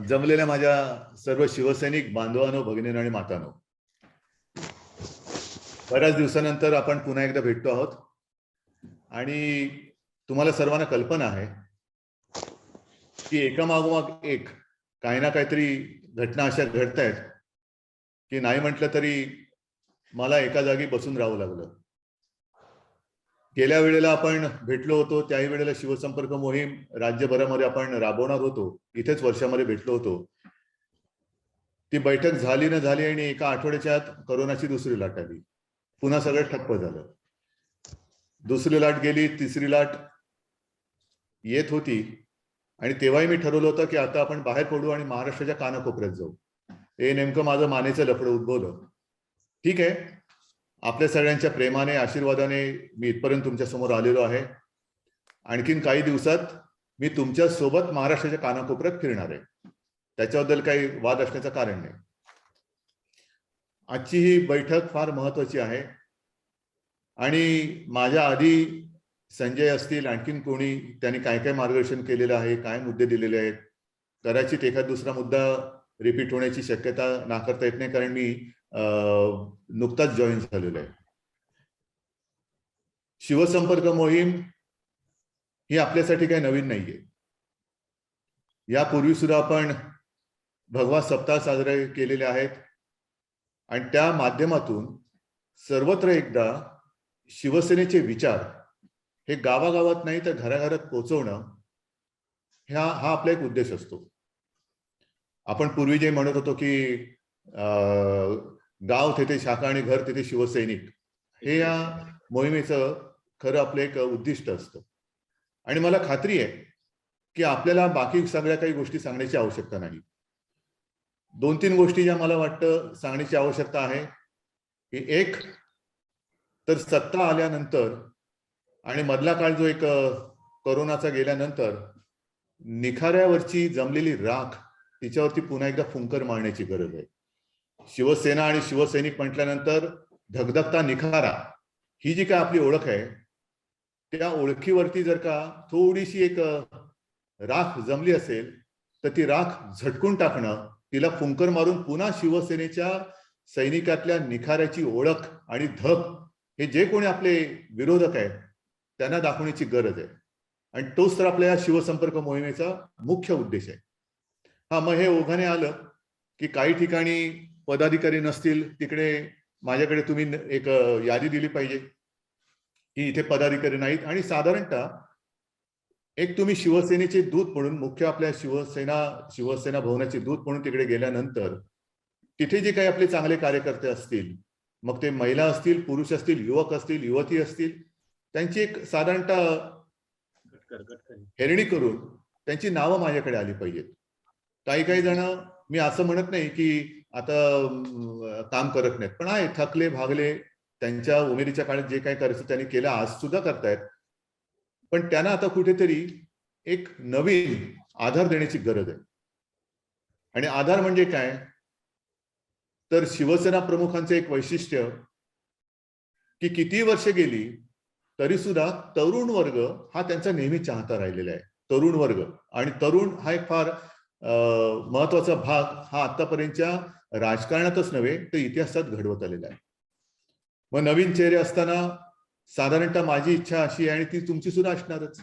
जमलेल्या माझ्या सर्व शिवसैनिक बांधवांनो, भगिनींनो आणि मातांनो, बऱ्याच दिवसानंतर आपण पुन्हा एकदा भेटतो आहोत आणि तुम्हाला सर्वांना कल्पना आहे की एकामागोमाग एक काही ना काहीतरी घटना अशा घडतायत की नाही म्हटलं तरी मला एका जागी बसून राहावं लागलं. गेल्या वेळेला आपण भेटलो होतो, त्याही वेळेला शिवसंपर्क मोहीम राज्यभरामध्ये आपण राबवणार होतो. इथेच वर्षामध्ये भेटलो होतो. ती बैठक झाली न झाली आणि एका आठवड्याच्या आत कोरोनाची दुसरी लाट आली. पुन्हा सगळं ठप्प झालं. दुसरी लाट गेली, तिसरी लाट येत होती आणि तेव्हाही मी ठरवलं होतं की आता आपण बाहेर पडू आणि महाराष्ट्राच्या कानाकोपऱ्यात जाऊ. हे नेमकं माझं मानेचं लफडं उद्भवलं. ठीक आहे, आपल्या सगळ्यांच्या प्रेमाने, आशीर्वादाने मी इथपर्यंत तुमच्या समोर आलेलो आहे. आणखीन काही दिवसात मी तुमच्या सोबत महाराष्ट्राच्या कानाकोपऱ्यात फिरणार आहे. त्याच्याबद्दल काही वाद असण्याचं कारण नाही. आजची ही बैठक फार महत्वाची आहे आणि माझ्या आधी संजय असतील, आणखीन कोणी त्यांनी काय काय मार्गदर्शन केलेलं आहे, काय मुद्दे दिलेले आहेत. कदाचित एखाद दुसरा मुद्दा रिपीट होण्याची शक्यता नाकारता येत नाही, कारण मी नुकताच जॉईन झालेलो आहे. शिवसंपर्क मोहीम ही आपल्यासाठी काही नवीन नाहीये. यापूर्वी सुद्धा आपण भगवा सप्ताह साजरे केलेले आहेत आणि त्या माध्यमातून सर्वत्र एकदा शिवसेनेचे विचार हे गावागावात नाही तर घराघरात पोहोचवणं हा आपला एक उद्देश असतो. आपण पूर्वी जे म्हणत होतो की गाव तेथे शाखा आणि घर तेथे शिवसैनिक, हे या मोहिमेचं खरं आपलं एक उद्दिष्ट असतं. आणि मला खात्री आहे की आपल्याला बाकी सगळ्या काही गोष्टी सांगण्याची आवश्यकता नाही. 2-3 गोष्टी ज्या मला वाटतं सांगण्याची आवश्यकता आहे की एक तर सत्ता आल्यानंतर आणि मधला काळ जो एक कोरोनाचा गेल्यानंतर निखाऱ्यावरची जमलेली राख तिच्यावरती पुन्हा एकदा फुंकर मारण्याची गरज आहे. शिवसेना आणि शिवसैनिक म्हटल्यानंतर धगधगता निखारा ही जी काय आपली ओळख आहे, त्या ओळखीवरती जर का थोडीशी एक राख जमली असेल तर ती राख झटकून टाकणं, तिला फुंकर मारून पुन्हा शिवसेनेच्या सैनिकातल्या निखाऱ्याची ओळख आणि धग हे जे कोणी आपले विरोधक आहेत त्यांना दाखवण्याची गरज आहे. आणि तोच तर आपल्या शिवसंपर्क मोहिमेचा मुख्य उद्देश आहे. हा, मग हे ओघाने आलं की काही ठिकाणी पदाधिकारी नसतील, तिकडे माझ्याकडे तुम्ही एक यादी दिली पाहिजे की इथे पदाधिकारी नाहीत. आणि साधारणतः एक तुम्ही शिवसेनेचे दूत म्हणून, मुख्य आपल्या शिवसेना भवनाचे दूत म्हणून तिकडे गेल्यानंतर तिथे जे काही आपले चांगले कार्यकर्ते असतील, मग ते महिला असतील, पुरुष असतील, युवक असतील, युवती असतील, त्यांची एक साधारणतः हेरणी करून त्यांची नावं माझ्याकडे आली पाहिजेत. काही जण, मी असं म्हणत नाही की आता काम करत नाहीत, पण आहे थकले भागले, त्यांच्या उमेदीच्या काळात जे काही करायचं त्यांनी केलं, आज सुद्धा करतायत, पण त्यांना आता कुठेतरी एक नवीन आधार देण्याची गरज आहे. आणि आधार म्हणजे काय, तर शिवसेना प्रमुखांचं एक वैशिष्ट्य की किती वर्ष गेली तरी सुद्धा तरुण वर्ग हा त्यांचा नेहमी चाहता राहिलेला आहे. तरुण वर्ग आणि तरुण हा एक फार महत्वाचा भाग हा आतापर्यंतच्या राजकारणातच नव्हे तर इतिहासात घडवत आलेला आहे. मग नवीन चेहरे असताना साधारणतः माझी इच्छा अशी आहे, आणि ती तुमची सुद्धा असणारच,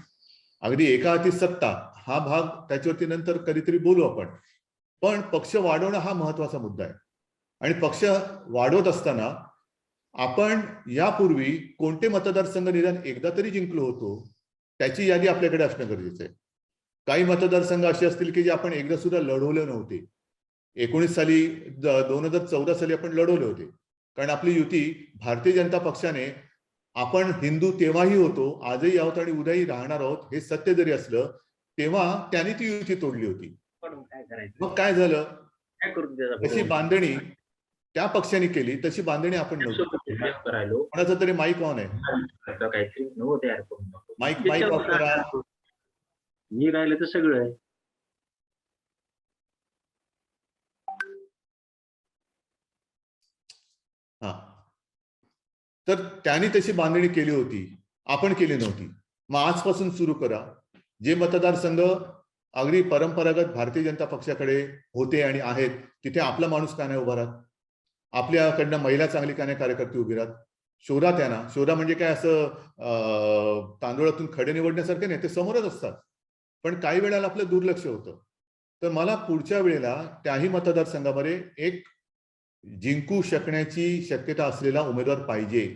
अगदी एका हाती सत्ता हा भाग त्याच्यावरती नंतर कधीतरी बोलू आपण, पण पक्ष वाढवणं हा महत्वाचा मुद्दा आहे. आणि पक्ष वाढवत असताना आपण यापूर्वी कोणते मतदारसंघ निदान एकदा तरी जिंकलो होतो त्याची यादी आपल्याकडे असणं गरजेचं आहे. काही मतदारसंघ असे असतील की जे आपण एकदा सुद्धा लढवले नव्हते. 19 साली, 2014 साली आपण लढवले होते, कारण आपली युती भारतीय जनता पक्षाने, आपण हिंदू तेव्हाही होतो, आजही आहोत आणि उद्याही राहणार आहोत हे सत्य जरी असलं, तेव्हा त्यांनी ती युती तोडली होती. मग काय झालं, तशी बांधणी त्या पक्षाने केली, तशी बांधणी आपण नव्हती. कोणाचा तरी माईक ऑन आहे, माईक ऑफ करा. मी राहिलं तर सगळं आहे. हा, तर त्यांनी तशी बांधणी केली होती, आपण केली नव्हती. मग आजपासून सुरू करा. जे मतदारसंघ अगदी परंपरागत भारतीय जनता पक्षाकडे होते आणि आहेत, तिथे आपला माणूस का नाही उभा राहत? आपल्याकडनं महिला चांगली का नाही कार्यकर्ते उभी राहत? शोधा त्यांना. शोधा म्हणजे काय असं तांदूळातून खडे निवडण्यासारखे नाही, ते समोरच असतात. पण काही वेळेला आपलं दुर्लक्ष होतं. तर मला पुढच्या वेळेला त्याही मतदारसंघामध्ये एक जिंकू शकण्याची शक्यता असलेला उमेदवार पाहिजे.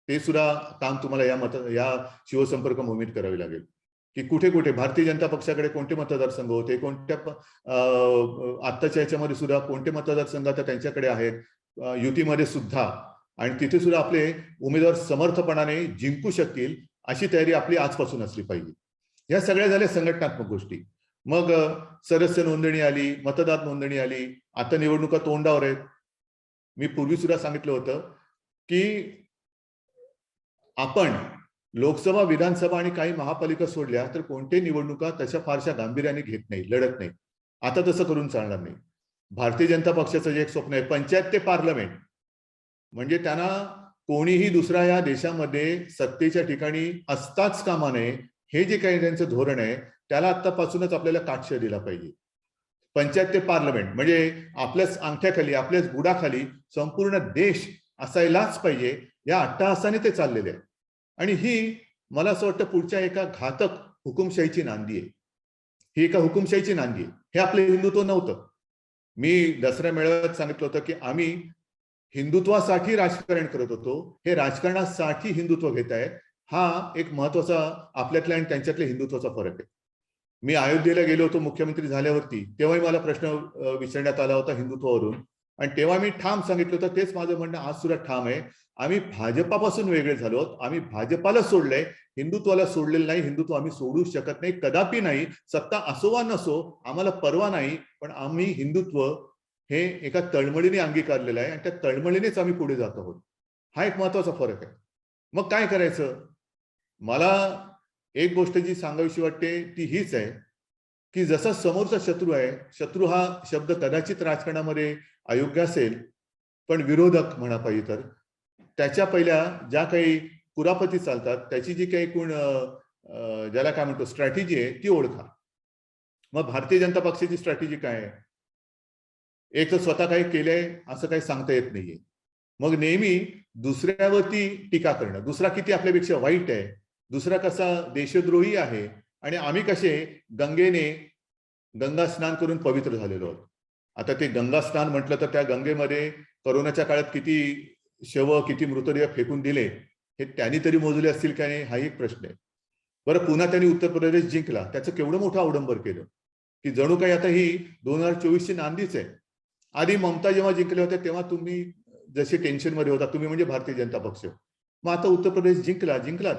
ते सुद्धा काम तुम्हाला या शिवसंपर्क मोहिमेत करावी लागेल. की कुठे कुठे भारतीय जनता पक्षाकडे कोणते मतदारसंघ होते, कोणत्या आत्ताच्या याच्यामध्ये सुद्धा कोणते मतदारसंघ आता त्यांच्याकडे आहेत, युतीमध्ये सुद्धा, आणि तिथे सुद्धा आपले उमेदवार समर्थपणाने जिंकू शकतील अशी तयारी आपली आजपासून असली पाहिजे. या सगळ्या झाल्या संघटनात्मक गोष्टी. मग सदस्य नोंदणी आली, मतदार नोंदणी आली, आता निवडणुका तोंडावर आहेत. मी पूर्वी सुद्धा सांगितलं होतं की आपण लोकसभा, विधानसभा आणि काही महापालिका सोडल्या तर कोणत्याही निवडणुका तशा फारशा गांभीर्याने घेत नाही, लढत नाही. आता तसं करून चालणार नाही. भारतीय जनता पक्षाचं जे एक स्वप्न आहे, पंचायत ते पार्लमेंट, म्हणजे त्यांना कोणीही दुसरा या देशामध्ये सत्तेच्या ठिकाणी असताच कामा नये, हे जे काही त्यांचं धोरण आहे त्याला आतापासूनच आपल्याला काटछळ दिला पाहिजे. पंचायत ते पार्लमेंट म्हणजे आपल्याच अंगठ्याखाली, आपल्याच बुडाखाली संपूर्ण देश असायलाच पाहिजे, या अट्टहासाने ते चाललेले आहे. आणि ही मला असं वाटतं पुढच्या एका घातक हुकुमशाहीची नांदी आहे. ही एका हुकुमशाहीची नांदी आहे. हे आपलं हिंदुत्व नव्हतं. मी दसऱ्या मेळाव्यात सांगितलं होतं की आम्ही हिंदुत्वासाठी राजकारण करत होतो, हे राजकारणासाठी हिंदुत्व घेत आहेत. हा एक महत्वाचा आपल्यातल्या आणि त्यांच्यातल्या हिंदुत्वाचा फरक आहे. मी अयोध्येला गेलो होतो मुख्यमंत्री झाल्यावरती, तेव्हाही मला प्रश्न विचारण्यात आला होता हिंदुत्वावरून, आणि तेव्हा मी ठाम सांगितलं होतं, तेच माझं म्हणणं आज सुद्धा ठाम आहे, आम्ही भाजपापासून वेगळे झालो आहोत. आम्ही भाजपाला सोडलंय, हिंदुत्वाला सोडलेलं नाही. हिंदुत्व आम्ही सोडू शकत नाही, कदापि नाही. सत्ता असो वा नसो आम्हाला परवा नाही, पण आम्ही हिंदुत्व हे एका तळमळीने अंगीकारलेलं आहे आणि त्या तळमळीनेच आम्ही पुढे जात आहोत. हा एक महत्वाचा फरक आहे. मग काय करायचं? मला एक गोष्ट जी सांगावीशी वाटते ती हीच आहे की जसा समोरचा शत्रू आहे, शत्रू हा शब्द कदाचित राजकारणामध्ये अयोग्य असेल, पण विरोधक म्हणा पाहिजे तर, त्याच्या पहिल्या ज्या काही कुरापती चालतात, त्याची जी काही ज्याला काय म्हणतो स्ट्रॅटेजी आहे ती ओळखा. मग भारतीय जनता पक्षाची स्ट्रॅटेजी काय आहे? एक तर स्वतः काही केलंय असं काही सांगता येत नाहीये. मग नेहमी दुसऱ्यावरती टीका करणं, दुसरा किती आपल्यापेक्षा वाईट आहे, दुसरा कसा देशद्रोही आहे, आणि आम्ही कसे गंगा स्नान करून पवित्र झालेलो आहोत. आता ते गंगा स्नान म्हटलं तर त्या गंगेमध्ये करोनाच्या काळात किती शव, किती मृतदेह फेकून दिले, हे त्यांनी तरी मोजले असतील का नाही, हा एक प्रश्न आहे. बरं, पुन्हा त्यांनी उत्तर प्रदेश जिंकला, त्याचं केवढं मोठं अवडंबर केलं की जणू काही आता ही 2024ची नांदीच आहे. आधी ममता जेव्हा जिंकल्या होत्या तेव्हा तुम्ही जसे टेन्शन मध्ये होता, तुम्ही म्हणजे भारतीय जनता पक्ष. मग आता उत्तर प्रदेश जिंकलात,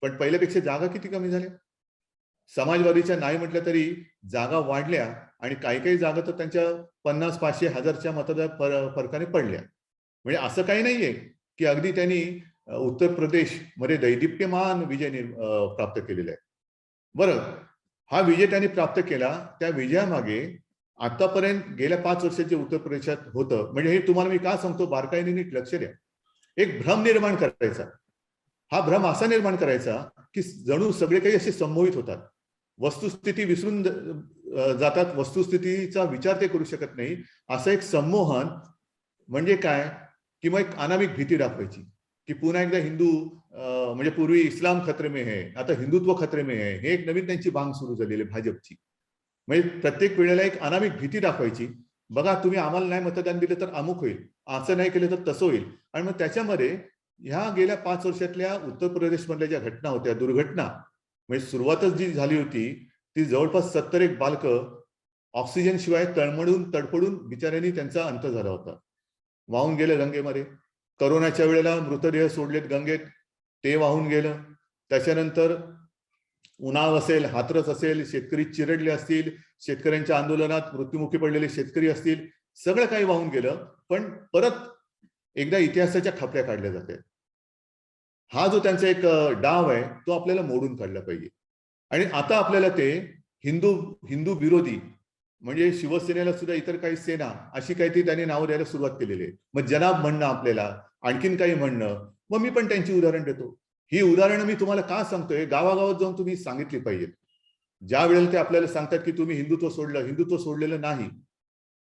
पण पहिल्यापेक्षा जागा किती कमी झाल्या. समाजवादीच्या नाही म्हटलं तरी जागा वाढल्या, आणि काही काही जागा तर त्यांच्या 50, 500, 1000च्या मतदार फरकाने पडल्या. म्हणजे असं काही नाहीये की अगदी त्यांनी उत्तर प्रदेश मध्ये दैदिप्यमान विजय प्राप्त केलेला आहे. बरं, हा विजय त्यांनी प्राप्त केला, त्या विजयामागे आतापर्यंत गेल्या 5 वर्षात जे उत्तर प्रदेशात होतं, म्हणजे हे तुम्हाला मी का सांगतो बारकाईने नीट लक्ष द्या. एक भ्रम निर्माण करायचा. हा भ्रम असा निर्माण करायचा की जणू सगळे काही असे संमोहित होतात, वस्तुस्थिती विसरून जातात, वस्तुस्थितीचा विचार ते करू शकत नाही, असं एक संमोहन. म्हणजे काय की मग एक अनामिक भीती दाखवायची की पुन्हा एकदा हिंदू म्हणजे पूर्वी इस्लाम खतरे में है, आता हिंदुत्व खतरे में है, हे एक नवीन त्यांची बांग सुरू झालेली भाजपची. म्हणजे प्रत्येक वेळेला एक अनामिक भीती दाखवायची. बघा, तुम्ही आम्हाला नाही मतदान दिलं तर अमुक होईल, असं नाही केलं तर तसं होईल. आणि मग त्याच्यामध्ये ह्या गेल्या 5 वर्षातल्या उत्तर प्रदेशमधल्या ज्या घटना होत्या, दुर्घटना, म्हणजे सुरुवातच जी झाली होती ती जवळपास 70 बालकं ऑक्सिजन शिवाय तडफडून बिचाऱ्यांनी त्यांचा अंत झाला होता, वाहून गेले गंगेमध्ये. करोनाच्या वेळेला मृतदेह सोडलेत गंगेत, ते वाहून गेलं. त्याच्यानंतर उन्हाळ असेल, हाथरस असेल, शेतकरी चिरडले असतील, शेतकऱ्यांच्या आंदोलनात मृत्युमुखी पडलेले शेतकरी असतील, सगळं काही वाहून गेलं. पण परत एकदा इतिहासाच्या खापऱ्या काढल्या जाते. हा जो त्यांचा एक डाव आहे तो आपल्याला मोडून काढला पाहिजे. आणि आता आपल्याला ते हिंदू विरोधी, म्हणजे शिवसेनेला सुद्धा इतर काही सेना अशी काहीतरी त्यांनी नावं द्यायला सुरुवात केलेली आहे. मग जनाब म्हणणं, आपल्याला आणखीन काही म्हणणं. मग मी पण त्यांची उदाहरण देतो. ही उदाहरणं मी तुम्हाला का सांगतोय, गावागावात जाऊन तुम्ही सांगितली पाहिजेत. ज्या वेळेला ते आपल्याला सांगतात की तुम्ही हिंदुत्व सोडलं, हिंदुत्व सोडलेलं नाही.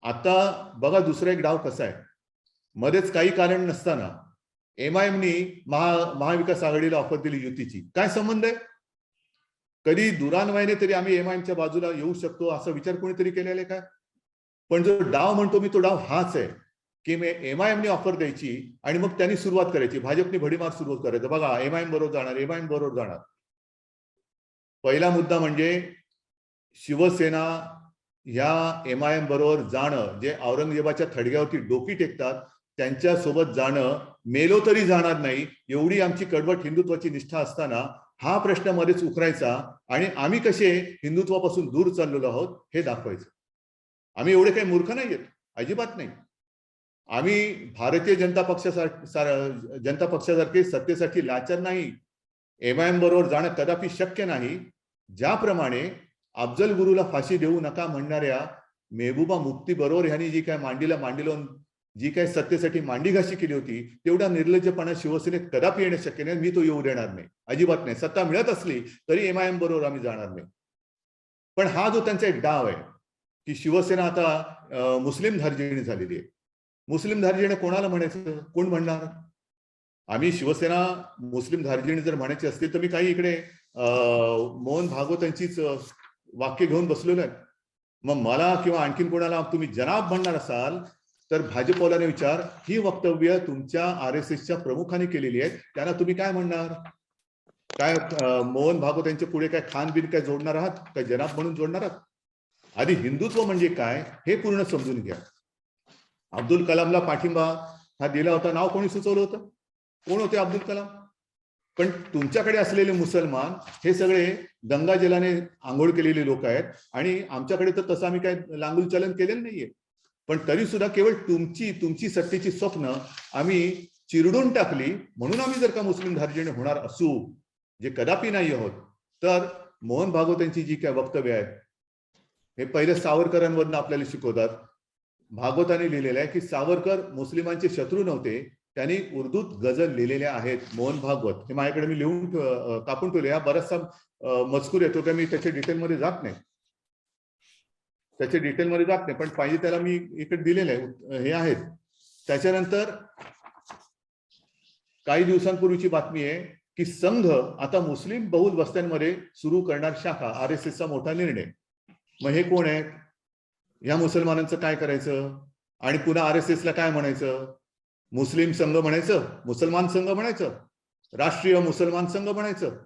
आता बघा दुसरा एक डाव कसा आहे. मध्येच काही कारण नसताना एमआयएमनी महाविकास आघाडीला ऑफर दिली युतीची. काय संबंध आहे? कधी दुरान्वयाने तरी आम्ही एमआयएमच्या बाजूला येऊ शकतो असा विचार कोणीतरी केलेला आहे का? पण जो डाव म्हणतो मी, तो डाव हाच आहे की एमआयएमनी ऑफर द्यायची आणि मग त्यांनी सुरुवात करायची, भाजपने भडीमार सुरुवात करायचं. बघा एमआयएम बरोबर जाणार, एमआयएम बरोबर जाणार. पहिला मुद्दा म्हणजे शिवसेना ह्या एमआयएम बरोबर जाणं, जे औरंगजेबाच्या थडग्यावरती डोकी टेकतात त्यांच्यासोबत जाणं, मेलो तरी जाणार नाही एवढी आमची कडवट हिंदुत्वाची निष्ठा असताना हा प्रश्न मध्येच उकरायचा आणि आम्ही कसे हिंदुत्वापासून दूर चाललेलो आहोत हे दाखवायचं. आम्ही एवढे काही मूर्ख नाही आहेत, अजिबात नाही. आम्ही भारतीय जनता पक्षासारखे सत्तेसाठी लाचार नाही. एमआयएम बरोबर जाणं कदापि शक्य नाही. ज्याप्रमाणे अफजल गुरुला फाशी देऊ नका म्हणणाऱ्या मेहबूबा मुफ्ती बरोबर ह्यांनी जी काय मांडीला जी काय सत्तेसाठी मांडी घाशी केली होती, तेवढा निर्लज्जपणा शिवसेनेत कदापि येणं शक्य नाही. मी तो येऊ देणार नाही, अजिबात नाही. सत्ता मिळत असली तरी एमआयएम बरोबर आम्ही जाणार नाही. पण हा जो त्यांचा एक डाव आहे की शिवसेना आता मुस्लिम धार्जिणी झालेली आहे. मुस्लिम धार्जिणी कोणाला म्हणायचं? कोण म्हणणार? आम्ही शिवसेना मुस्लिम धार्जिणी जर म्हणायची असतील तर मी काही इकडे मोहन भागवत यांचीच वाक्य घेऊन बसलेलो आहे. मग मला किंवा आणखीन कोणाला तुम्ही जनाब म्हणणार असाल तर भाजपवाल्याने विचार, ही वक्तव्य तुमच्या RSSच्या प्रमुखांनी केलेली आहेत, त्यांना तुम्ही काय म्हणणार? काय मोहन भागवत यांच्या पुढे काय खान बिन काय जोडणार आहात? काय जनाब म्हणून जोडणार आहात? आधी हिंदुत्व म्हणजे काय हे पूर्ण समजून घ्या. अब्दुल कलामला पाठिंबा हा दिला होता, नाव कोणी सुचवलं होतं? कोण होते अब्दुल कलाम? पण तुमच्याकडे असलेले मुसलमान हे सगळे गंगाजलाने आंघोळ केलेले लोक आहेत आणि आमच्याकडे तर तसं आम्ही काय लांगुल चलन केलेलं नाहीये. पण तरी सुद्धा केवळ तुमची सत्तेची स्वप्न आम्ही चिरडून टाकली म्हणून आम्ही जर का मुस्लिम धार्जिणे होणार असू, जे कदापि नाही आहोत, तर मोहन भागवत यांची जी काय वक्तव्य आहेत हे पहिले सावरकरांवरनं आपल्याला शिकवतात. भागवताने लिहिलेलं आहे की सावरकर मुस्लिमांचे शत्रू नव्हते, त्यांनी उर्दूत गझल लिहिलेल्या आहेत. मोहन भागवत हे माझ्याकडे मी लिहून कापून ठेवले. हा बराचसा मजकूर येतो का मी त्याच्या डिटेलमध्ये जात नाही, पण पाहिजे त्याला मी इकडे दिलेले आहे, हे आहेत. त्याच्यानंतर काही दिवसांपूर्वीची बातमी आहे की संघ आता मुस्लिम बहुल वस्त्यांमध्ये सुरू करणार शाखा, RSSचा मोठा निर्णय. मग हे कोण आहे? या मुसलमानांचं काय करायचं? आणि पुन्हा RSSला काय म्हणायचं? मुस्लिम संघ म्हणायचं, मुसलमान संघ म्हणायचं, राष्ट्रीय मुसलमान संघ म्हणायचं,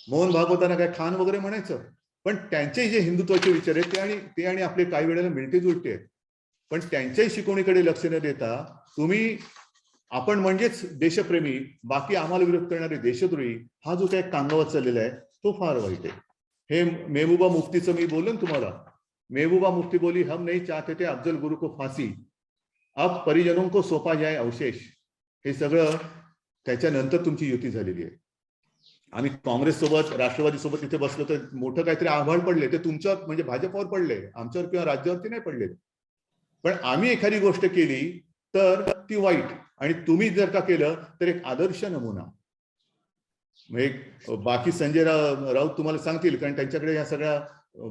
मोहन भागवतांना काय खान वगैरे म्हणायचं. पण त्यांचे जे हिंदुत्वाचे विचार आहेत ते आणि आपले काही वेळेला मिळते जुळते आहेत. पण त्यांच्याही शिकवणीकडे लक्ष न देता तुम्ही आपण म्हणजेच देशप्रेमी, बाकी आम्हाला विरोध करणारे देशद्रोही, हा जो काही कांगावा चाललेला आहे तो फार वाईट आहे. हे मेहबूबा मुफ्तीचं मी बोललो ना तुम्हाला, मेहबूबा मुफ्ती बोली, हम नहीं चाहते थे अफजल गुरु को फांसी, अब परिजनों को सोपा जाए अवशेष. हे सगळं त्याच्यानंतर तुमची युती झालेली आहे. आम्ही काँग्रेस सोबत, राष्ट्रवादी सोबत इथे बसलो तर मोठं काहीतरी आव्हान पडले ते तुमच्यावर म्हणजे भाजपवर पडले, आमच्यावर किंवा राज्यावरती नाही पडले. पण आम्ही एखादी गोष्ट केली तर ती वाईट, आणि तुम्ही जर का केलं तर एक आदर्श नमुना. म्हणजे बाकी संजय राऊत तुम्हाला सांगतील, कारण त्यांच्याकडे या सगळ्या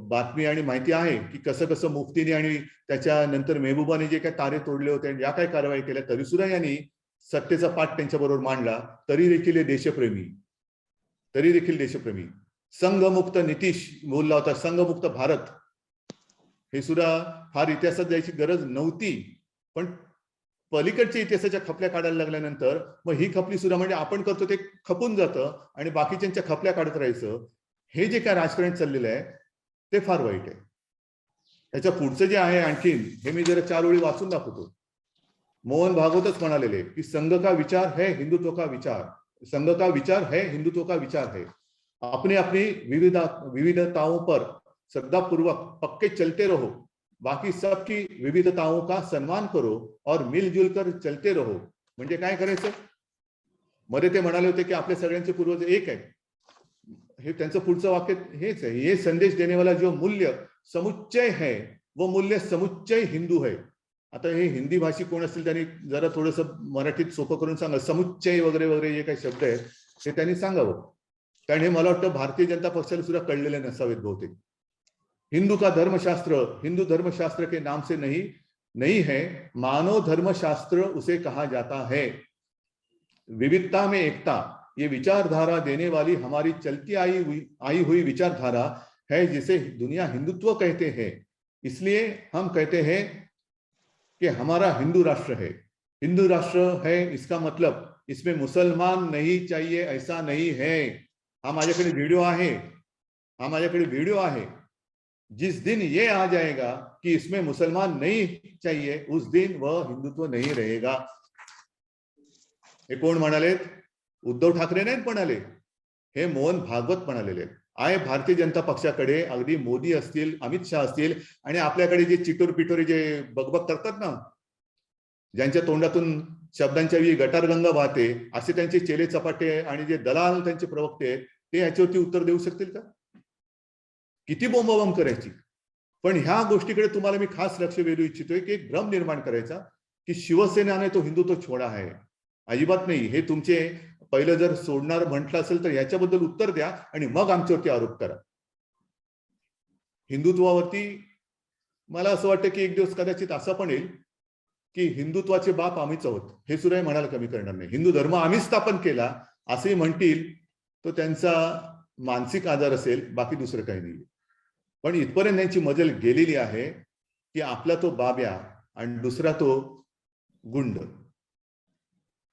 बातमी आणि माहिती आहे की कसं कसं मुफ्तीने आणि त्याच्यानंतर मेहबूबाने जे काय तारे तोडले होते आणि या काय कारवाई केल्या, तरी सुद्धा यांनी सत्तेचा पाठ त्यांच्याबरोबर मांडला. तरी देखील देशप्रेमी. संघमुक्त नितीश बोलला होता, संघमुक्त भारत. हे सुद्धा फार इतिहासात जायची गरज नव्हती, पण पलीकडच्या इतिहासाच्या खपल्या काढायला लागल्यानंतर मग ही खपली सुद्धा म्हणजे आपण करतो ते खपून जातं आणि बाकीच्यांच्या खपल्या काढत राहायचं. हे जे काय राजकारण चाललेलं आहे ते फार वाईट आहे. त्याच्या पुढचं जे आहे आणखीन, हे मी जरा 4 ओळी वाचून दाखवतो. मोहन भागवतच म्हणालेले की संघ का विचार है हिंदुत्व का विचार, संघ का विचार है हिंदुत्व का विचार है. अपनी अपनी विविधताओं पर श्रद्धापूर्वक पक्के चलते रहो, बाकी सबकी विविधताओं का सम्मान करो और मिलजुल कर चलते रहो. म्हणजे काय करायचं? मध्ये ते म्हणाले होते की आपले सगळ्यांचे पूर्वज एक आहे. हे त्यांचं पुढचं वाक्य हेच आहे, ये संदेश देने वाला जो मूल्य समुच्चय है वो मूल्य समुच्चय हिंदू है. आता हे हिंदी भाषिक कोण असतील त्यांनी जरा थोडंसं मराठीत सोपं करून सांगा, समुच्चय वगैरे वगैरे जे काही शब्द आहेत ते त्यांनी सांगावं. कारण हे मला वाटतं भारतीय जनता पक्षाला सुद्धा कळलेले नसावेत बहुतेक. हिंदू का धर्मशास्त्र, हिंदू धर्मशास्त्र के नाम से नहीं है, मानव धर्मशास्त्र उसे कहा जाता है. विविधता में एकता, ये विचारधारा देने वाली हमारी चलती आई हुई विचारधारा है जिसे दुनिया हिंदुत्व कहते हैं. इसलिए हम कहते हैं कि हमारा हिंदू राष्ट्र है. हिंदू राष्ट्र है इसका मतलब इसमें मुसलमान नहीं चाहिए ऐसा नहीं है. हा माझ्याकडे व्हिडिओ आहे. जिस दिन ये आ जाएगा कि इसमें मुसलमान नहीं चाहिए, उस दिन वह हिंदुत्व नहीं रहेगा. हे कोण म्हणालेत? उद्धव ठाकरे नाहीत म्हणाले, हे मोहन भागवत म्हणालेले आहे. भारतीय जनता पक्षाकडे अगदी मोदी असतील, अमित शहा असतील आणि आपल्याकडे जे चिटोर पिटोरे जे बकबक करतात ना, ज्यांच्या तोंडातून शब्दांच्या गटारगंगा वाहते, असे त्यांचे चेले चपाटे आणि जे दलाल त्यांचे प्रवक्ते, ते याच्यावरती उत्तर देऊ शकतील का? किती बोंबाबोंब करायची. पण ह्या गोष्टीकडे तुम्हाला मी खास लक्ष वेधू इच्छितोय की एक भ्रम निर्माण करायचा की शिवसेनेने तो हिंदुत्व छोडा आहे. अजिबात नाही. हे तुमचे पहिलं जर सोडणार म्हटलं असेल तर याच्याबद्दल उत्तर द्या आणि मग आमच्यावरती आरोप करा. हिंदुत्वावरती मला असं वाटतं की एक दिवस कदाचित असं पण येईल की हिंदुत्वाचे बाप आम्हीच आहोत हे सुद्धा म्हणायला कमी करणार नाही. हिंदू धर्म आम्हीच स्थापन केला असे म्हणतील तो त्यांचा मानसिक आजार असेल, बाकी दुसरं काही नाही. पण इथपर्यंत त्यांची मजल गेलेली आहे की आपला तो बाब्या आणि दुसरा तो गुंड.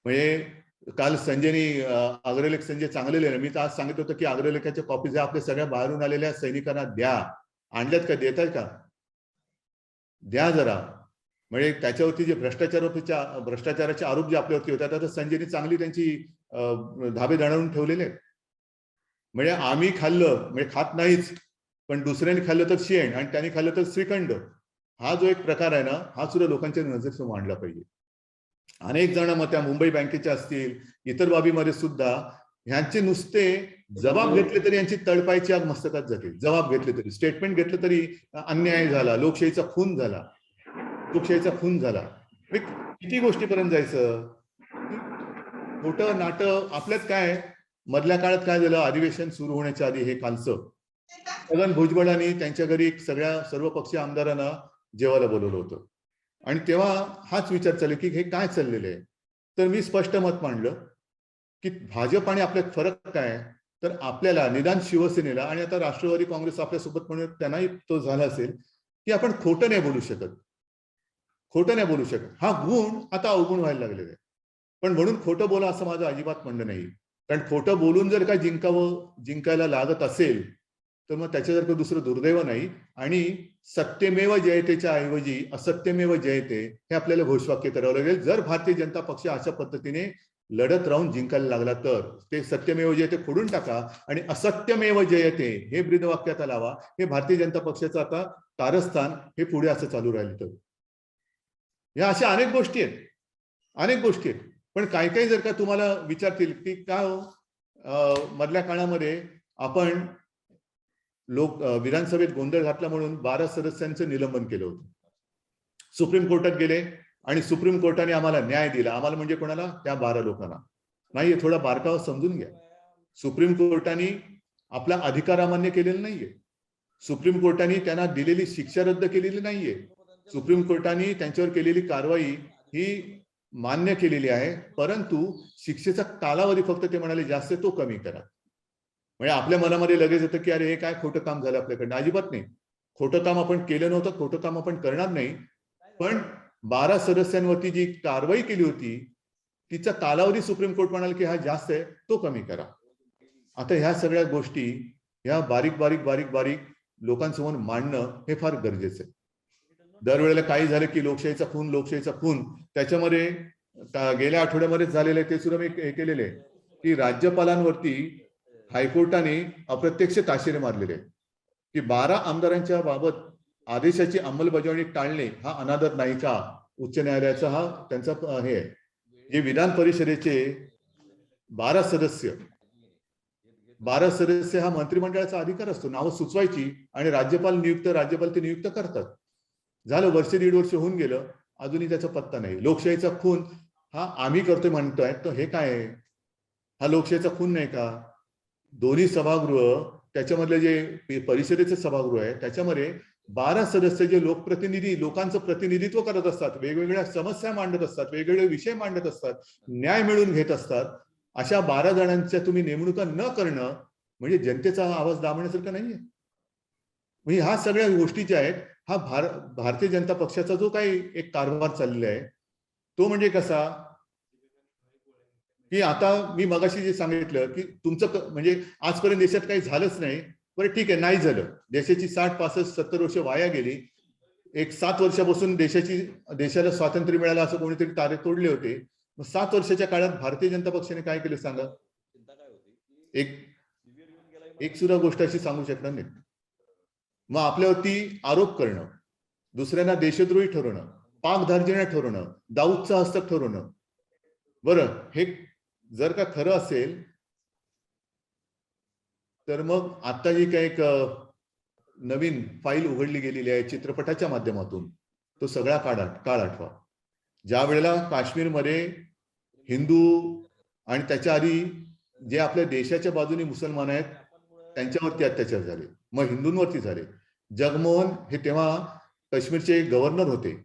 म्हणजे काल संजयनी अग्रलेख संजय चांगले लिहिले. मी तर आज सांगितलं होतं की अग्रलेखाच्या कॉपीज आपल्या सगळ्या बाहेरून आलेल्या सैनिकांना द्या. आणल्यात का? देताय का? द्या जरा. म्हणजे त्याच्यावरती जे भ्रष्टाचाराचे आरोप जे आपल्यावरती होते आता संजयनी चांगली त्यांची धाबे दणावून ठेवलेले आहेत. म्हणजे आम्ही खाल्लं म्हणजे खात नाहीच, पण दुसऱ्याने खाल्लं तर शेण आणि त्याने खाल्लं तर श्रीखंड, हा जो एक प्रकार आहे ना, हा सुद्धा लोकांच्या नजरेसमोर मांडला पाहिजे. अनेक जण मग त्या मुंबई बँकेच्या असतील, इतर बाबीमध्ये सुद्धा ह्यांचे नुसते जबाब घेतले तरी यांची तळपायची आग मस्तकात जाते. जबाब घेतले तरी, स्टेटमेंट घेतलं तरी अन्याय झाला, लोकशाहीचा खून झाला. किती गोष्टीपर्यंत जायचं? खोटं नाटं. आपल्यात काय मधल्या काळात काय झालं, अधिवेशन सुरू होण्याच्या आधी हे कालचं छगन भुजबळांनी त्यांच्या घरी सर्व पक्षीय आमदारांना जेवायला बोलवलं होतं आणि तेव्हा हाच विचार चालला की हे काय चाललेलं आहे. तर मी स्पष्ट मत मांडलं की भाजप आणि आपल्यात फरक काय. तर आपल्याला निदान शिवसेनेला आणि आता राष्ट्रवादी काँग्रेस आपल्यासोबत म्हणून त्यांनाही तो झाला असेल की आपण खोटं नाही बोलू शकत. हा गुण आता अवगुण व्हायला लागलेला आहे. पण म्हणून खोटं बोला असं माझं अजिबात म्हणणं नाही. कारण खोटं बोलून जर का जिंकायला लागत असेल तर मग त्याच्यासारखं दुसरं दुर्दैव नाही. आणि सत्यमेव जयतेच्या ऐवजी असत्यमेव जयते हे आपल्याला घोषवाक्य करावं लागेल. जर भारतीय जनता पक्ष अशा पद्धतीने लढत राहून जिंकायला लागला तर ते सत्यमेव जयते फोडून टाका आणि असत्यमेव जयते हे ब्रीदवाक्यात लावा. हे भारतीय जनता पक्षाचं आता कारस्थान हे पुढे असं चालू राहिलं तर या अशा अनेक गोष्टी आहेत. पण काही जर का तुम्हाला विचारतील की का मधल्या काळामध्ये आपण विधानसभेत गोंधळ घातला म्हणून 12 सदस्यांचं निलंबन केलं होतं. सुप्रीम कोर्टात गेले आणि सुप्रीम कोर्टाने आम्हाला न्याय दिला. आम्हाला म्हणजे कोणाला? त्या 12 लोकांना. नाही, थोडा बारकावा समजून घ्या. सुप्रीम कोर्टाने आपला अधिकार अमान्य केलेला नाहीये. सुप्रीम कोर्टाने त्यांना दिलेली शिक्षा रद्द केलेली नाहीये. सुप्रीम कोर्टाने त्यांच्यावर केलेली कारवाई ही मान्य केलेली आहे. परंतु शिक्षेचा कालावधी फक्त ते म्हणाले जास्त तो कमी करा. म्हणजे आपल्या मनामध्ये लगेच येतं की अरे हे काय खोटं काम झालं आपल्याकडनं. अजिबात नाही. खोटं काम आपण केलं नव्हतं, खोटं काम आपण करणार नाही. पण 12 सदस्यांवरती जी कारवाई केली होती तिचा कालावधी सुप्रीम कोर्ट म्हणाल की हा जास्त आहे, तो कमी करा. आता ह्या सगळ्या गोष्टी ह्या बारीक लोकांसमोर मांडणं हे फार गरजेचं आहे. दरवेळेला काही झालं की लोकशाहीचा खून त्याच्यामध्ये गेल्या आठवड्यामध्येच झालेलं आहे. ते सुद्धा मी हे केलेले आहे की राज्यपालांवरती हायकोर्टाने अप्रत्यक्ष ताशेरे मारलेले की 12 आमदारांच्या बाबत आदेशाची अंमलबजावणी टाळणे हा अनादर नाही का? उच्च न्यायालयाचा हा त्यांचा हे आहे. हे विधान परिषदेचे 12 सदस्य हा मंत्रिमंडळाचा अधिकार असतो. नावं सुचवायची आणि राज्यपाल ते नियुक्त करतात. झालं, वर्ष दीड वर्ष होऊन गेलं, अजूनही त्याचा पत्ता नाही. लोकशाहीचा खून हा आम्ही करतोय म्हणतोय, तर हे काय आहे? हा लोकशाहीचा खून नाही का? दोन्ही सभागृह, त्याच्यामधले जे परिषदेचे सभागृह आहे त्याच्यामध्ये 12 सदस्य जे लोकप्रतिनिधी, लोकांचं प्रतिनिधित्व करत असतात, वेगवेगळ्या समस्या मांडत असतात, वेगवेगळे विषय मांडत असतात, न्याय मिळवून घेत असतात, अशा 12 जणांच्या तुम्ही नेमणुका न करणं म्हणजे जनतेचा आवाज दाबण्यासारखं नाहीये. म्हणजे ह्या सगळ्या गोष्टी ज्या आहेत, हा भारतीय जनता पक्षाचा जो काही एक कारभार चाललेला आहे तो म्हणजे कसा, की आता मी मगाशी जे सांगितलं की तुमचं म्हणजे आजपर्यंत देशात काही झालंच नाही, बरं ठीक आहे, नाही झालं, देशाची 60, 65, 70 वर्ष वाया गेली, एक 7 वर्षापासून देशाला स्वातंत्र्य मिळालं असं कोणीतरी तारे तोडले होते. मग 7 वर्षाच्या काळात भारतीय जनता पक्षाने काय केलं सांगा? एक एक सुद्धा गोष्ट अशी सांगू शकणार नाही. मग आपल्यावरती आरोप करणं, दुसऱ्यांना देशद्रोही ठरवणं, पाकधार्जिण्या ठरवणं, दाऊदचा हस्तक ठरवणं, बरं हे जर का खरं असेल तर मग आता जी काही एक नवीन फाईल उघडली गेलेली आहे चित्रपटाच्या माध्यमातून, तो सगळा काळ आठवा. ज्या वेळेला काश्मीरमध्ये हिंदू आणि त्याच्या आधी जे आपल्या देशाच्या बाजूने मुसलमान आहेत त्यांच्यावरती अत्याचार झाले, मग हिंदूंवरती झाले. जगमोहन हे तेव्हा काश्मीरचे गव्हर्नर होते.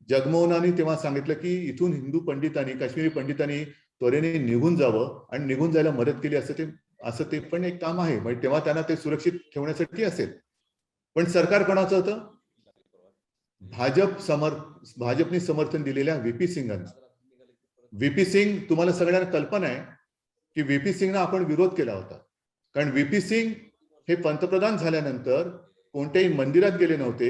जगमोहनाने तेव्हा सांगितलं की इथून हिंदू पंडितांनी, काश्मीरी पंडितांनी त्वरेने निघून जावं आणि निघून जायला मदत केली, असं ते पण एक काम आहे. म्हणजे तेव्हा त्यांना ते सुरक्षित ठेवण्यासाठी असेल. पण सरकार कोणाचं होतं? भाजपने समर्थन दिलेल्या व्हीपी सिंगांचं. व्हीपी सिंग, तुम्हाला सगळ्यांना कल्पना आहे की व्हीपी सिंगना आपण विरोध केला होता, कारण व्हीपी सिंग हे पंतप्रधान झाल्यानंतर कोणत्याही मंदिरात गेले नव्हते,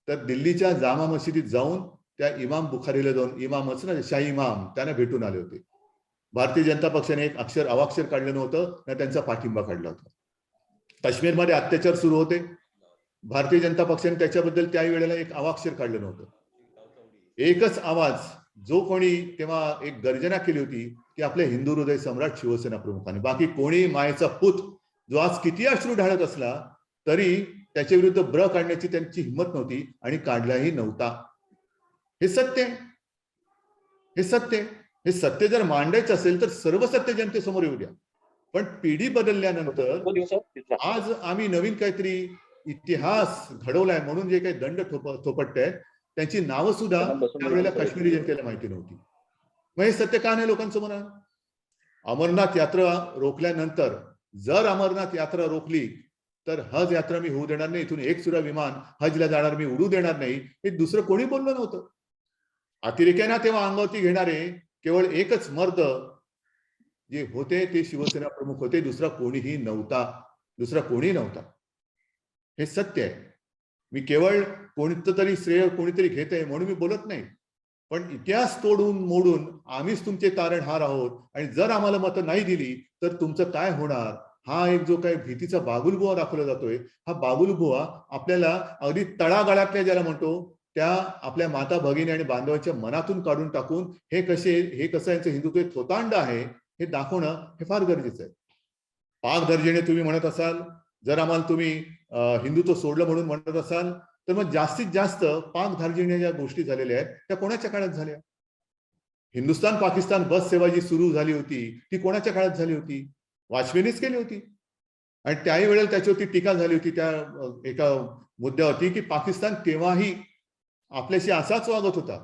तर दिल्लीच्या जामा मशिदीत जाऊन त्या इमाम बुखारीला जाऊन, इमामच ना शाही इमाम, त्यांना भेटून आले होते. भारतीय जनता पक्षाने एक अवाक्षर काढलं नव्हतं ना त्यांचा पाठिंबा काढला होता. काश्मीरमध्ये अत्याचार सुरू होते, भारतीय जनता पक्षाने त्याच्याबद्दल त्याही वेळेला एक अवाक्षर काढलं नव्हतं. एकच आवाज जो कोणी तेव्हा एक गर्जना केली होती की आपले हिंदू हृदय सम्राट शिवसेना प्रमुखांनी, बाकी कोणी मायेचा पूत जो आज किती अश्रू ढाळत असला तरी त्याच्या विरुद्ध ब्र काढण्याची त्यांची हिंमत नव्हती आणि काढलाही नव्हता. हे सत्य, हे सत्य, हे सत्य जर मांडायचं असेल तर सर्व सत्य जनतेसमोर येऊ द्या. पण पिढी बदलल्यानंतर आज आम्ही नवीन काहीतरी इतिहास घडवलाय म्हणून जे काही दंड थोपटतायत त्यांची नावं सुद्धा त्यावेळेला काश्मीरी जनतेला माहिती नव्हती. मग हे सत्य का नाही लोकांसमोर? अमरनाथ यात्रा रोखल्यानंतर जर अमरनाथ यात्रा रोखली तर हज यात्रा मी होऊ देणार नाही, इथून एक सुद्धा विमान हजला जाणार मी उडू देणार नाही, हे दुसरं कोणी बोललं नव्हतं. अतिरेक्यांना तेव्हा अंगावरती घेणारे केवळ एकच मर्द जे होते ते शिवसेना प्रमुख होते, दुसरा कोणीही नव्हता. हे सत्य आहे. मी केवळ कोणतं तरी श्रेय कोणीतरी घेत आहे म्हणून मी बोलत नाही, पण इतिहास तोडून मोडून आम्हीच तुमचे तारणहार आहोत आणि जर आम्हाला मतं नाही दिली तर तुमचं काय होणार, हा एक जो काही भीतीचा बागुलबुवा दाखवला जातोय, हा बागुलबुवा आपल्याला अगदी तळागाळातल्या ज्याला म्हणतो त्या आपल्या माता भगिनी आणि बांधवांच्या मनातून काढून टाकून हे कसं यांचं हिंदुत्व थोतांड आहे हे दाखवणं हे फार गरजेचं आहे. पाकदर्जेने तुम्ही म्हणत असाल, जर आम्हाला तुम्ही हिंदुत्व सोडलं म्हणून म्हणत असाल तर मग जास्तीत जास्त पाकधार्जिण्या ज्या गोष्टी झालेल्या आहेत त्या कोणाच्या काळात झाल्या? हिंदुस्थान पाकिस्तान बस सेवा जी सुरू झाली होती ती कोणाच्या काळात झाली होती? वाजपेयीनेच केली होती. आणि त्याही वेळेला त्याच्यावरती टीका झाली होती त्या एका मुद्द्यावरती की पाकिस्तान तेव्हाही आपल्याशी असाच वागत होता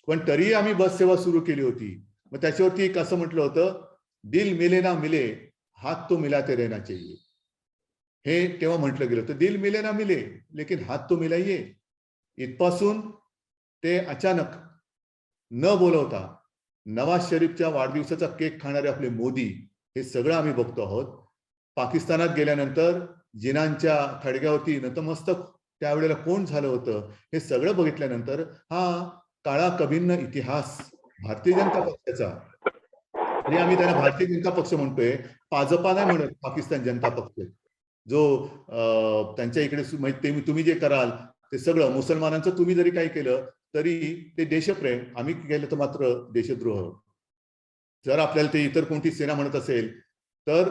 पण तरीही आम्ही बस सेवा सुरू केली होती. मग त्याच्यावरती एक असं म्हटलं होतं, दिल मिले ना मिले हाथ तो मिलाते रहना चाहिए. हे तेव्हा म्हटलं गेलं होतं, दिल मिले ना मिले लेकिन हाथ तो मिलाइए. इथपासून ते अचानक न बोलवता नवाज शरीफच्या वाढदिवसाचा केक खाणारे आपले मोदी, हे सगळं आम्ही बघतो आहोत. पाकिस्तानात गेल्यानंतर जिनांच्या थडग्यावरती नतमस्तक त्यावेळेला कोण झालं होतं हे सगळं बघितल्यानंतर हा काळा कभिन्न इतिहास भारतीय जनता पक्षाचा, आणि आम्ही त्यांना भारतीय जनता पक्ष म्हणतोय, भाजपा नाही म्हणत, पाकिस्तान जनता पक्ष, जो त्यांच्या इकडे तुम्ही जे कराल ते सगळं मुसलमानांचं तुम्ही जरी काही केलं तरी ते देशप्रेम, आम्ही केलं तर मात्र देशद्रोह. जर आपल्याला ते इतर कोणती सेना म्हणत असेल तर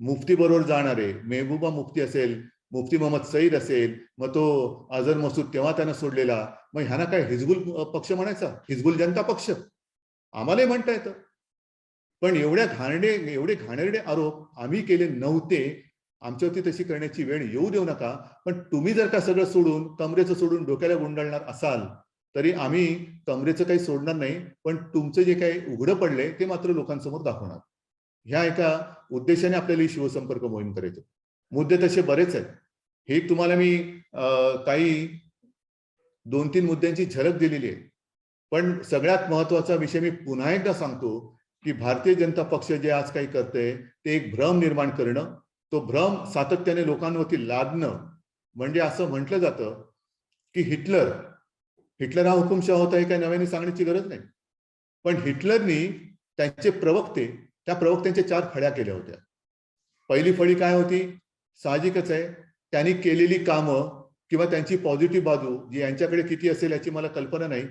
मुफ्ती बरोबर जाणारे, मेहबूबा मुफ्ती असेल, मुफ्ती मोहम्मद सईद असेल, मग तो अझर मसूद तेव्हा त्यानं सोडलेला, मग ह्यांना काय हिजबुल पक्ष म्हणायचा? हिजबुल जनता पक्ष आम्हालाही म्हणता येतं. पण एवढे घाणेरडे आरोप आम्ही केले नव्हते. आमच्यावरती तशी करण्याची वेळ येऊ देऊ नका. पण तुम्ही जर का सगळं सोडून, कमरेचं सोडून डोक्याला गुंडाळणार असाल तरी आम्ही कमरेचं काही सोडणार नाही, पण तुमचं जे काही उघडं पडलंय ते मात्र लोकांसमोर दाखवणार. ह्या एका उद्देशाने आपल्याला ही शिवसंपर्क मोहीम करायची. मुद्दे तसे बरेच आहेत. हे तुम्हाला मी काही 2-3 मुद्द्यांची झलक दिलेली आहे. पण सगळ्यात महत्वाचा विषय मी पुन्हा एकदा सांगतो की भारतीय जनता पक्ष जे आज काही करते ते एक भ्रम निर्माण करणं, तो भ्रम सातत्याने लोकांवरती लादणं. म्हणजे असं म्हटलं जातं की हिटलर हा हुकुमशाह होता, हे काही नव्याने सांगण्याची गरज नाही. पण हिटलरनी त्यांचे त्या प्रवक्त्यांच्या 4 फळ्या केल्या होत्या. पहिली फळी काय होती? साहजिकच आहे, त्यांनी केलेली कामं किंवा त्यांची पॉझिटिव्ह बाजू जी यांच्याकडे किती असेल याची मला कल्पना नाही,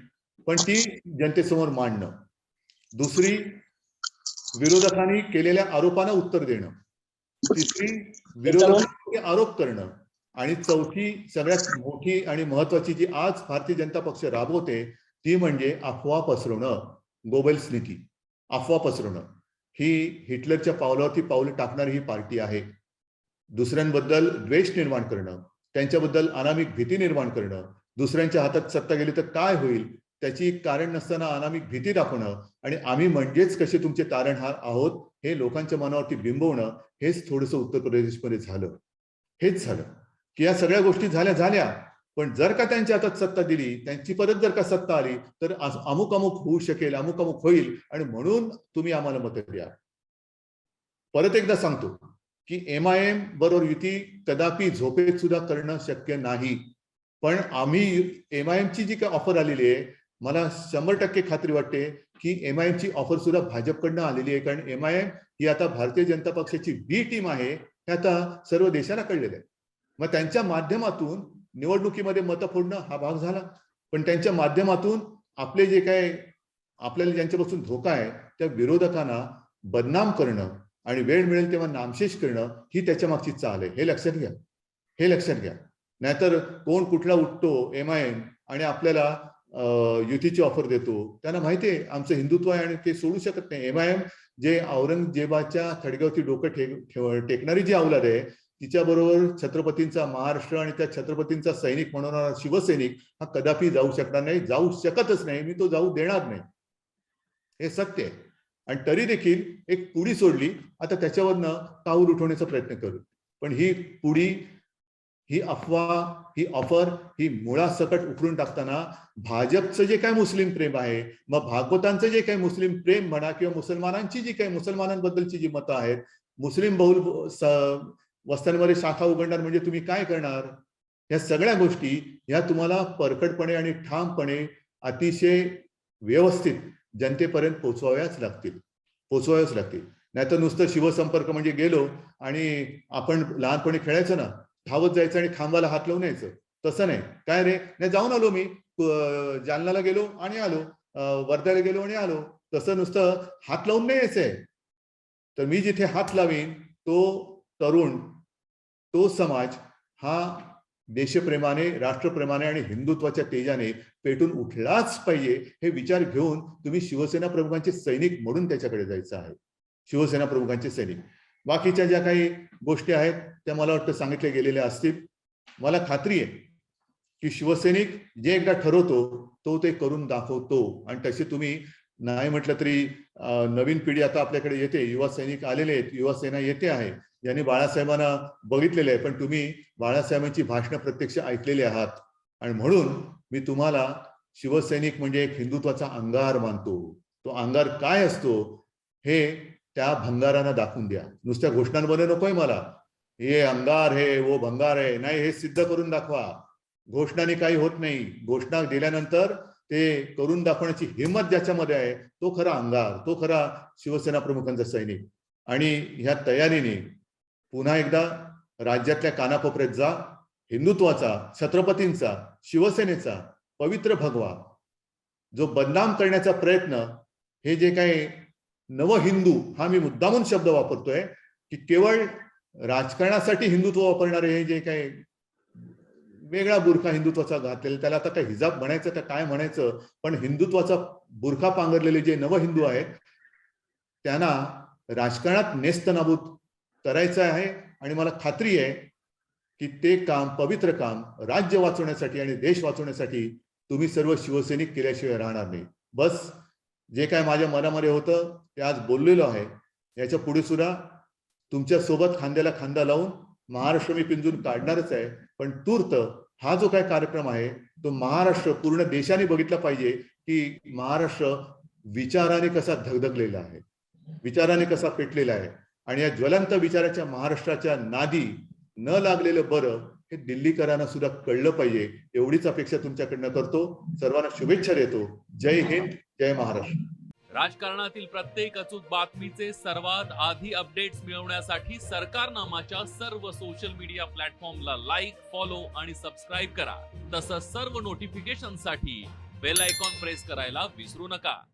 पण ती जनतेसमोर मांडणं. दुसरी, विरोधकांनी केलेल्या आरोपांना उत्तर देणं. तिसरी, विरोधकांनी आरोप करणं. आणि चौथी, सगळ्यात मोठी आणि महत्वाची जी आज भारतीय जनता पक्ष राबवते ती म्हणजे अफवा पसरवणं, गोबेल्स नीती. अफवा पसरवणं ही हिटलरच्या पावलावरती पाऊल टाकणारी ही पार्टी आहे. दुसऱ्यांबद्दल द्वेष निर्माण करणं, त्यांच्याबद्दल अनामिक भीती निर्माण करणं, दुसऱ्यांच्या हातात सत्ता गेली तर काय होईल त्याची कारण नसताना अनामिक भीती दाखवणं, आणि आम्ही म्हणजेच कसे तुमचे तारणहार आहोत हे लोकांच्या मनावरती बिंबवणं, हेच थोडंसं उत्तर प्रदेशमध्ये झालं. हेच झालं की या सगळ्या गोष्टी झाल्या, पण जर का त्यांच्या हातात सत्ता दिली, त्यांची परत जर का सत्ता आली तर अमुक अमुक होऊ शकेल, अमुक अमुक होईल, आणि म्हणून तुम्ही आम्हाला मत द्या. परत एकदा सांगतो की MIM बरोबर युती कदापि झोपेत सुद्धा करणं शक्य नाही. पण आम्ही MIM ची जी काही ऑफर आलेली आहे, मला 100% खात्री वाटते की MIM ची ऑफर सुद्धा भाजपकडनं आलेली आहे. कारण MIM ही आता भारतीय जनता पक्षाची बी टीम आहे, हे आता सर्व देशाला कळलेलं आहे. मग त्यांच्या माध्यमातून निवडणुकीमध्ये मतं फोडणं हा भाग झाला, पण त्यांच्या माध्यमातून आपले जे काय आपल्याला ज्यांच्यापासून धोका आहे त्या विरोधकांना बदनाम करणं आणि वेळ मिळेल तेव्हा नामशेष करणं ही त्याच्या मागची चाल आहे. हे लक्षात घ्या. नाहीतर कोण कुठला उठतो MIM आणि आपल्याला युतीची ऑफर देतो. त्यांना माहिती आहे आमचं हिंदुत्व आहे आणि ते सोडू शकत नाही. MIM जे औरंगजेबाच्या थडग्यावरती डोकं टेकणारी जी अवलाद आहे, तिच्याबरोबर छत्रपतींचा महाराष्ट्र आणि त्या छत्रपतींचा सैनिक म्हणणारा शिवसैनिक हा कदापि जाऊ शकणार नाही, जाऊ शकतच नाही. मी तो जाऊ देणार नाही, हे सत्य आहे. आणि तरी देखील एक पुडी सोडली, आता त्याच्यावरनं टाऊर उठवण्याचा प्रयत्न करू. पण ही पुडी, ही अफवा, ही ऑफर, ही मुळासकट उकळून टाकताना भाजपचं जे काय मुस्लिम प्रेम आहे, मग भागवतांचं जे काही मुस्लिम प्रेम म्हणा किंवा मुसलमानांची जी काही मुसलमानांबद्दलची जी मतं आहेत, मुस्लिम बहुल वस्त्यांमध्ये शाखा उघडणार म्हणजे तुम्ही काय करणार? या सगळ्या गोष्टी ह्या तुम्हाला परखडपणे आणि ठामपणे अतिशय व्यवस्थित जनतेपर्यंत पोचवाव्याच लागतील. नाहीतर नुसतं शिवसंपर्क म्हणजे गेलो आणि आपण लहानपणी खेळायचं ना, धावत जायचं आणि खांबाला हात लावून यायचं, तसं नाही. काय रे, नाही जाऊन आलो मी, जालन्याला गेलो आणि आलो, वर्ध्याला गेलो आणि आलो, तसं नुसतं हात लावून नाही यायचंय. तर मी जिथे हात लावीन तो तरुण, तो समाज हा देशप्रेमाने, राष्ट्रप्रेमाने आणि हिंदुत्वाच्या तेजाने पेटून उठलाच पाहिजे, हे विचार घेऊन तुम्ही शिवसेना प्रमुखांचे सैनिक म्हणून त्याच्याकडे जायचं आहे. शिवसेना प्रमुखांचे सैनिक. बाकीच्या ज्या काही गोष्टी आहेत त्या मला वाटतं सांगितल्या गेलेल्या असतील. मला खात्री आहे की शिवसैनिक जे एकदा ठरवतो तो ते करून दाखवतो. आणि तसे तुम्ही नाही म्हटलं तरी नवीन पिढी आता आपल्याकडे येते, युवा सैनिक आलेले आहेत, युवा सेना येते आहे, ज्यांनी बाळासाहेबांना बघितलेलं आहे. पण तुम्ही बाळासाहेबांची भाषणं प्रत्यक्ष ऐकलेली आहात, आणि म्हणून मी तुम्हाला शिवसैनिक म्हणजे एक हिंदुत्वाचा अंगार मानतो. तो अंगार काय असतो हे त्या भंगारांना दाखवून द्या. नुसत्या घोषणांमध्ये नकोय मला, हे अंगार है वो भंगार है, नाही, हे सिद्ध करून दाखवा. घोषणाने काही होत नाही. घोषणा दिल्यानंतर ते करून दाखवण्याची हिंमत ज्याच्यामध्ये आहे तो खरा अंगार, तो खरा शिवसेना प्रमुखांचा सैनिक. आणि ह्या तयारीने पुन्हा एकदा राज्यातल्या कानाकोपऱ्यात जा. हिंदुत्वाचा, छत्रपतींचा, शिवसेनेचा पवित्र भगवा जो बदनाम करण्याचा प्रयत्न, हे जे काही नवहिंदू, हा मी मुद्दामून शब्द वापरतोय की केवळ राजकारणासाठी हिंदुत्व वापरणारे हे जे काही वेगळा बुरखा हिंदुत्वाचा घातलेला, त्याला आता काय हिजाब म्हणायचं का काय म्हणायचं, पण हिंदुत्वाचा बुरखा पांघरलेले जे नवहिंदू आहेत त्यांना राजकारणात नेस्तनाबूत करायचं आहे. आणि मला खात्री आहे की ते काम, पवित्र काम, राज्य वाचवण्यासाठी आणि देश वाचवण्यासाठी तुम्ही सर्व शिवसैनिक केल्याशिवाय राहणार नाही. बस जे काय माझ्या मनामध्ये होतं ते आज बोललेलो आहे. याच्या पुढे सुद्धा तुमच्या सोबत खांद्याला खांदा लावून महाराष्ट्र मी पिंजून काढणारच आहे. पण तूर्त हा जो काय कार्यक्रम आहे तो महाराष्ट्र, पूर्ण देशाने बघितला पाहिजे की महाराष्ट्र विचाराने कसा धगधगलेला आहे, विचाराने कसा पेटलेला आहे. आणि या ज्वलंत विचाराच्या महाराष्ट्राच्या नादी न लागलेलं बरं हे दिल्लीकरांना सुद्धा कळलं पाहिजे. एवढीच अपेक्षा तुमच्याकडनं करतो. सर्वांना शुभेच्छा देतो. जय हिंद, जय महाराष्ट्र. राजकारणातील प्रत्येक अचूक बातमीचे सर्वात आधी अपडेट्स मिळवण्यासाठी सरकारनामाच्या सर्व सोशल मीडिया प्लॅटफॉर्मला लाईक, फॉलो आणि सबस्क्राईब करा. तसंच सर्व नोटिफिकेशनसाठी बेल आयकॉन प्रेस करायला विसरू नका.